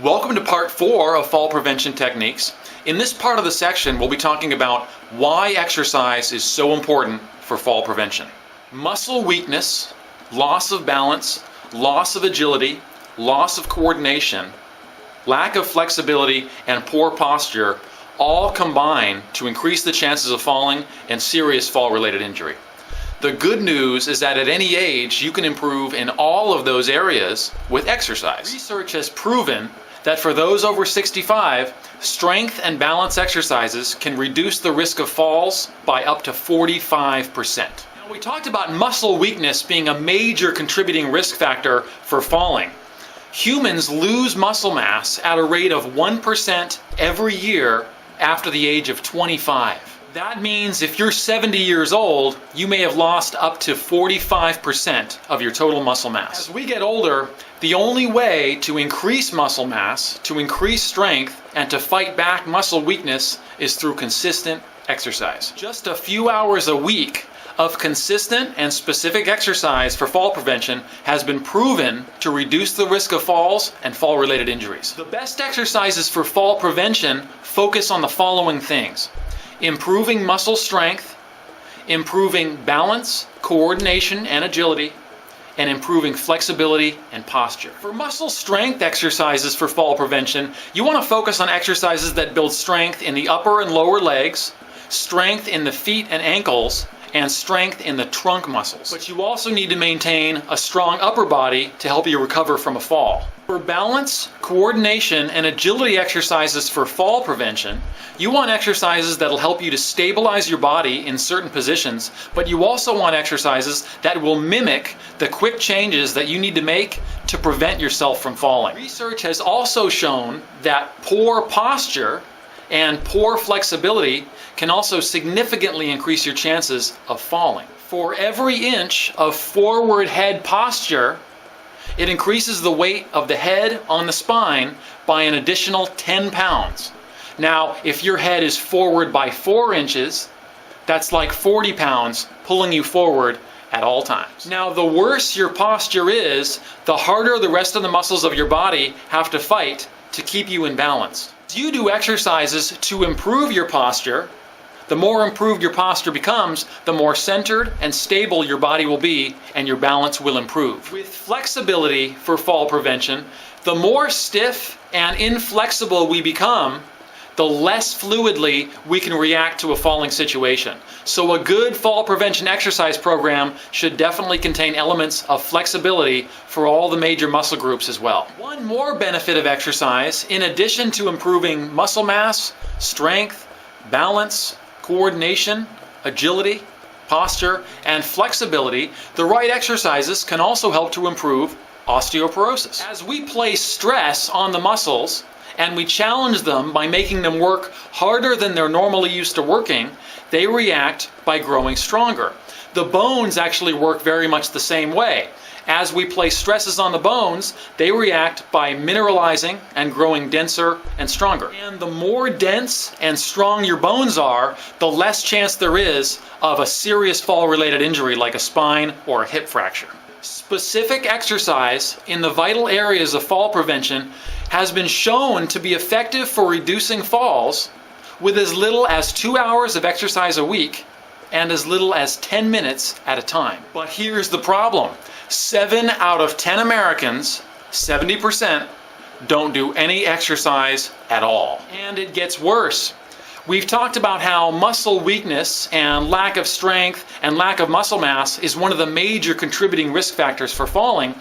Welcome to part 4 of fall prevention techniques. In this part of the section, we'll be talking about why exercise is so important for fall prevention. Muscle weakness, loss of balance, loss of agility, loss of coordination, lack of flexibility, and poor posture all combine to increase the chances of falling and serious fall-related injury. The good news is that at any age, you can improve in all of those areas with exercise. Research has proven that for those over 65, strength and balance exercises can reduce the risk of falls by up to 45%. Now, we talked about muscle weakness being a major contributing risk factor for falling. Humans lose muscle mass at a rate of 1% every year after the age of 25. That means if you're 70 years old, you may have lost up to 45% of your total muscle mass. As we get older, the only way to increase muscle mass, to increase strength, and to fight back muscle weakness is through consistent exercise. Just a few hours a week of consistent and specific exercise for fall prevention has been proven to reduce the risk of falls and fall-related injuries. The best exercises for fall prevention focus on the following things: improving muscle strength, improving balance, coordination, and agility, and improving flexibility and posture. For muscle strength exercises for fall prevention, you want to focus on exercises that build strength in the upper and lower legs, strength in the feet and ankles, and strength in the trunk muscles. But you also need to maintain a strong upper body to help you recover from a fall. For balance, coordination, and agility exercises for fall prevention, you want exercises that'll help you to stabilize your body in certain positions, but you also want exercises that will mimic the quick changes that you need to make to prevent yourself from falling. Research has also shown that poor posture and poor flexibility can also significantly increase your chances of falling. For every inch of forward head posture, it increases the weight of the head on the spine by an additional 10 pounds. Now, if your head is forward by 4 inches, that's like 40 pounds pulling you forward at all times. Now, the worse your posture is, the harder the rest of the muscles of your body have to fight to keep you in balance. As you do exercises to improve your posture, the more improved your posture becomes, the more centered and stable your body will be, and your balance will improve. With flexibility for fall prevention, the more stiff and inflexible we become, the less fluidly we can react to a falling situation. So a good fall prevention exercise program should definitely contain elements of flexibility for all the major muscle groups as well. One more benefit of exercise, in addition to improving muscle mass, strength, balance, coordination, agility, posture, and flexibility, the right exercises can also help to improve osteoporosis. As we place stress on the muscles and we challenge them by making them work harder than they're normally used to working, they react by growing stronger. The bones actually work very much the same way. As we place stresses on the bones, they react by mineralizing and growing denser and stronger. And the more dense and strong your bones are, the less chance there is of a serious fall-related injury like a spine or a hip fracture. Specific exercise in the vital areas of fall prevention has been shown to be effective for reducing falls with as little as 2 hours of exercise a week and as little as 10 minutes at a time. But here's the problem. 7 out of 10 Americans, 70%, don't do any exercise at all. And it gets worse. We've talked about how muscle weakness and lack of strength and lack of muscle mass is one of the major contributing risk factors for falling.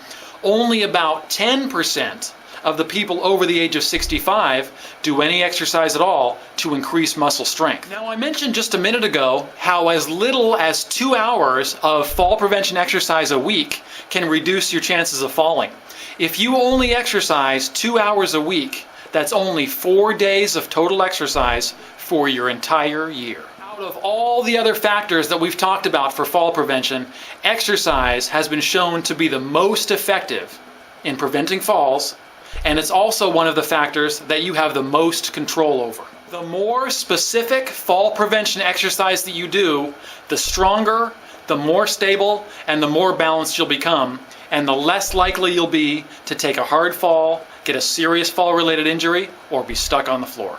Only about 10% of the people over the age of 65 do any exercise at all to increase muscle strength. Now, I mentioned just a minute ago how as little as 2 hours of fall prevention exercise a week can reduce your chances of falling. If you only exercise 2 hours a week, that's only 4 days of total exercise for your entire year. Out of all the other factors that we've talked about for fall prevention, exercise has been shown to be the most effective in preventing falls, and it's also one of the factors that you have the most control over. The more specific fall prevention exercise that you do, the stronger, the more stable, and the more balanced you'll become, and the less likely you'll be to take a hard fall, get a serious fall-related injury, or be stuck on the floor.